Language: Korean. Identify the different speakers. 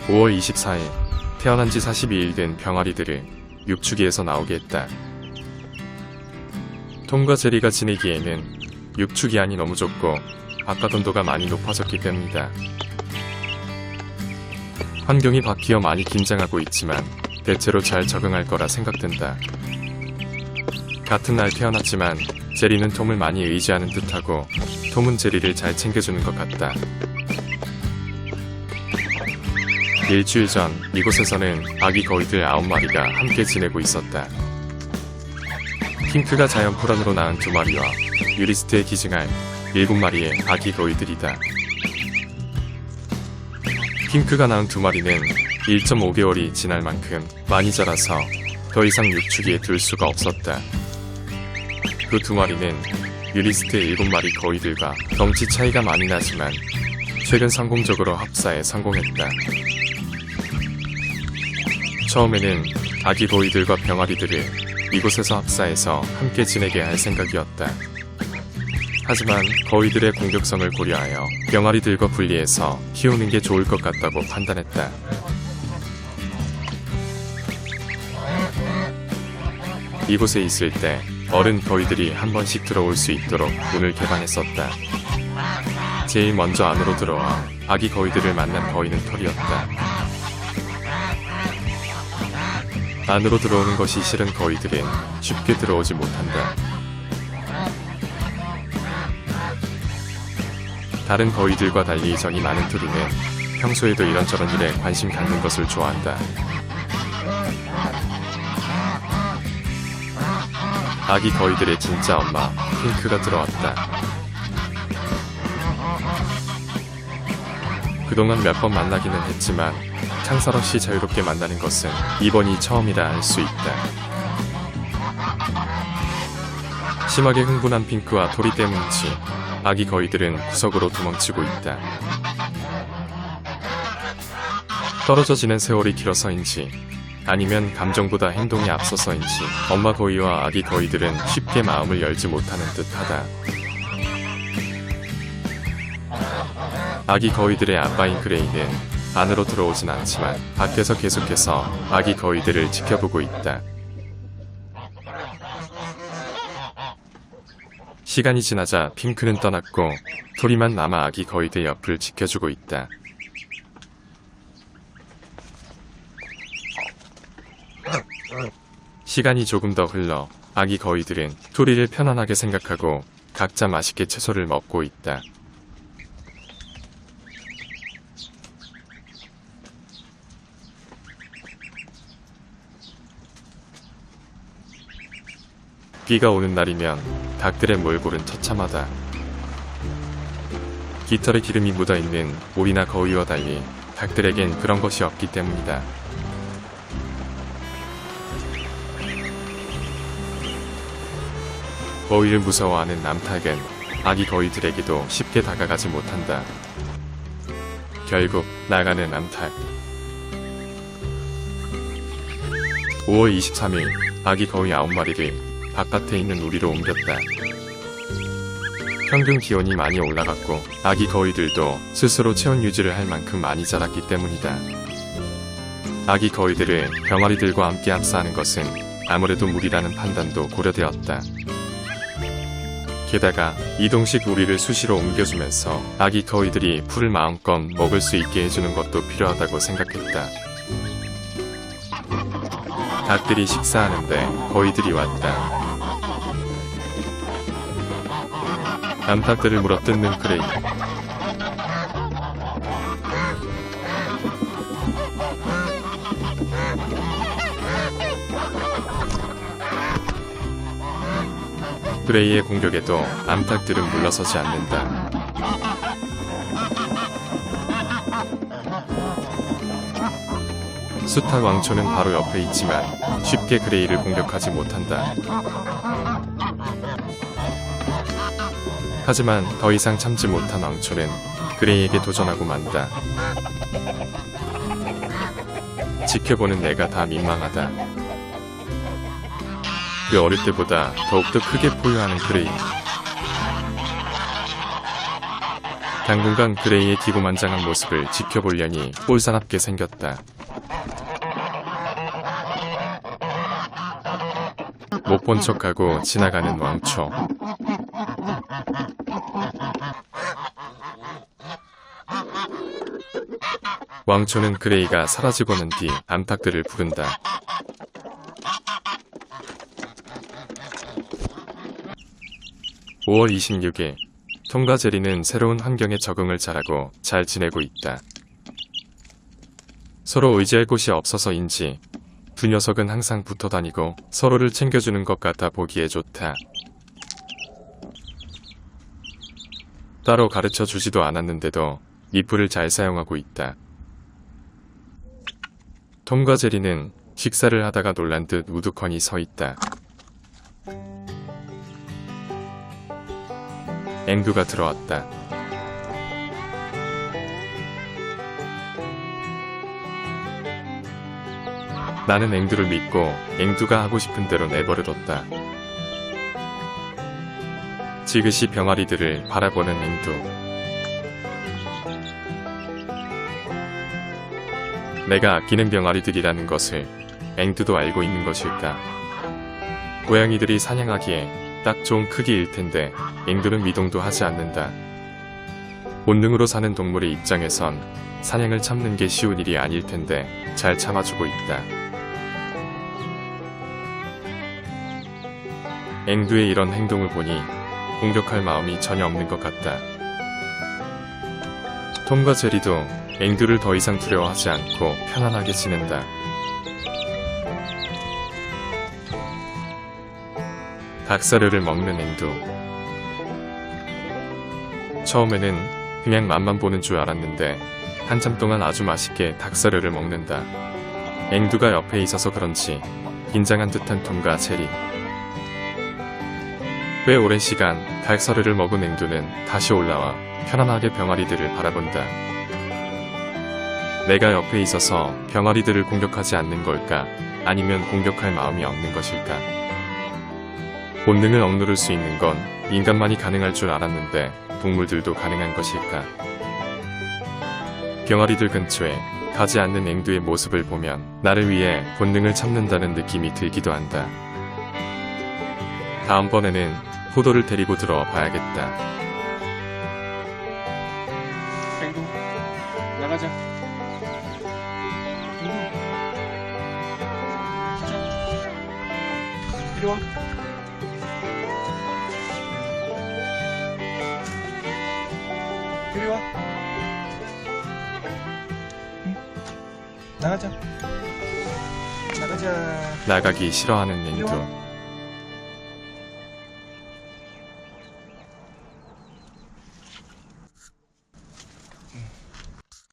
Speaker 1: 5월 24일 태어난 지 42일 된 병아리들을 육축이에서 나오게 했다. 톰과 제리가 지내기에는 육축이 안이 너무 좁고 바깥 온도가 많이 높아졌기 때문이다. 환경이 바뀌어 많이 긴장하고 있지만 대체로 잘 적응할 거라 생각된다. 같은 날 태어났지만 제리는 톰을 많이 의지하는 듯하고 톰은 제리를 잘 챙겨주는 것 같다. 일주일 전 이곳에서는 아기 거위들 9마리가 함께 지내고 있었다. 핑크가 자연 포란으로 낳은 2마리와 유리스트에 기증할 7마리의 아기 거위들이다. 핑크가 낳은 2마리는 1.5개월이 지날 만큼 많이 자라서 더 이상 육축이에 둘 수가 없었다. 그 2마리는 유리스트의 7마리 거위들과 덩치 차이가 많이 나지만 최근 성공적으로 합사에 성공했다. 처음에는 아기 거위들과 병아리들을 이곳에서 합사해서 함께 지내게 할 생각이었다. 하지만 거위들의 공격성을 고려하여 병아리들과 분리해서 키우는 게 좋을 것 같다고 판단했다. 이곳에 있을 때 어른 거위들이 한 번씩 들어올 수 있도록 문을 개방했었다. 제일 먼저 안으로 들어와 아기 거위들을 만난 거위는 털이었다. 안으로 들어오는 것이 싫은 거위들은 쉽게 들어오지 못한다. 다른 거위들과 달리 정이 많은 토리는 평소에도 이런저런 일에 관심 갖는 것을 좋아한다. 아기 거위들의 진짜 엄마 핑크가 들어왔다. 그동안 몇 번 만나기는 했지만 창살없이 자유롭게 만나는 것은 이번이 처음이라 할 수 있다. 심하게 흥분한 핑크와 토리 때문인지 아기 거위들은 구석으로 도망치고 있다. 떨어져 지낸 세월이 길어서인지 아니면 감정보다 행동이 앞서서인지 엄마 거위와 아기 거위들은 쉽게 마음을 열지 못하는 듯하다. 아기 거위들의 아빠인 그레이는 안으로 들어오진 않지만 밖에서 계속해서 아기 거위들을 지켜보고 있다. 시간이 지나자 핑크는 떠났고 토리만 남아 아기 거위들 옆을 지켜주고 있다. 시간이 조금 더 흘러 아기 거위들은 토리를 편안하게 생각하고 각자 맛있게 채소를 먹고 있다. 비가 오는 날이면 닭들의 몰골은 처참하다. 깃털에 기름이 묻어있는 오리나 거위와 달리 닭들에겐 그런 것이 없기 때문이다. 거위를 무서워하는 남닭은 아기 거위들에게도 쉽게 다가가지 못한다. 결국 나가는 남닭. 5월 23일 아기 거위 9마리를 바깥에 있는 우리로 옮겼다. 평균 기온이 많이 올라갔고 아기 거위들도 스스로 체온 유지를 할 만큼 많이 자랐기 때문이다. 아기 거위들을 병아리들과 함께 합사하는 것은 아무래도 무리라는 판단도 고려되었다. 게다가 이동식 우리를 수시로 옮겨주면서 아기 거위들이 풀을 마음껏 먹을 수 있게 해주는 것도 필요하다고 생각했다. 닭들이 식사하는데 거위들이 왔다. 남닭들을 물어뜯는 그레이. 그레이의 공격에도 암탉들은 물러서지 않는다. 수탉 왕초는 바로 옆에 있지만 쉽게 그레이를 공격하지 못한다. 하지만 더 이상 참지 못한 왕초는 그레이에게 도전하고 만다. 지켜보는 내가 다 민망하다. 그 어릴 때보다 더욱더 크게 포효하는 그레이. 당분간 그레이의 기고만장한 모습을 지켜보려니 꼴사납게 생겼다. 못 본 척하고 지나가는 왕초. 왕초는 그레이가 사라지고 난 뒤 암탉들을 부른다. (5월 26일) 톰과 제리는 새로운 환경에 적응을 잘하고 잘 지내고 있다. 서로 의지할 곳이 없어서인지 두 녀석은 항상 붙어 다니고 서로를 챙겨주는 것 같아 보기에 좋다. 따로 가르쳐 주지도 않았는데도 니플을 잘 사용하고 있다. 톰과 제리는 식사를 하다가 놀란 듯 우두커니 서 있다. 앵두가 들어왔다. 나는 앵두를 믿고 앵두가 하고 싶은 대로 내버려뒀다. 지그시 병아리들을 바라보는 앵두. 내가 아끼는 병아리들이라는 것을 앵두도 알고 있는 것일까? 고양이들이 사냥하기에 딱 좋은 크기일 텐데 앵두는 미동도 하지 않는다. 본능으로 사는 동물의 입장에선 사냥을 참는 게 쉬운 일이 아닐 텐데 잘 참아주고 있다. 앵두의 이런 행동을 보니 공격할 마음이 전혀 없는 것 같다. 톰과 제리도 앵두를 더 이상 두려워하지 않고 편안하게 지낸다. 닭사료를 먹는 앵두. 처음에는 그냥 맛만 보는 줄 알았는데 한참 동안 아주 맛있게 닭사료를 먹는다. 앵두가 옆에 있어서 그런지 긴장한 듯한 톰과 제리. 꽤 오랜 시간 닭사료를 먹은 앵두는 다시 올라와 편안하게 병아리들을 바라본다. 내가 옆에 있어서 병아리들을 공격하지 않는 걸까? 아니면 공격할 마음이 없는 것일까? 본능을 억누를 수 있는 건 인간만이 가능할 줄 알았는데 동물들도 가능한 것일까? 병아리들 근처에 가지 않는 앵두의 모습을 보면 나를 위해 본능을 참는다는 느낌이 들기도 한다. 다음번에는 포도를 데리고 들어와 봐야겠다.
Speaker 2: 앵두, 나가자. 앵두, 자, 이리 와. 이리 와. 응? 나가자. 나가자.
Speaker 1: 나가기 싫어하는 앵두.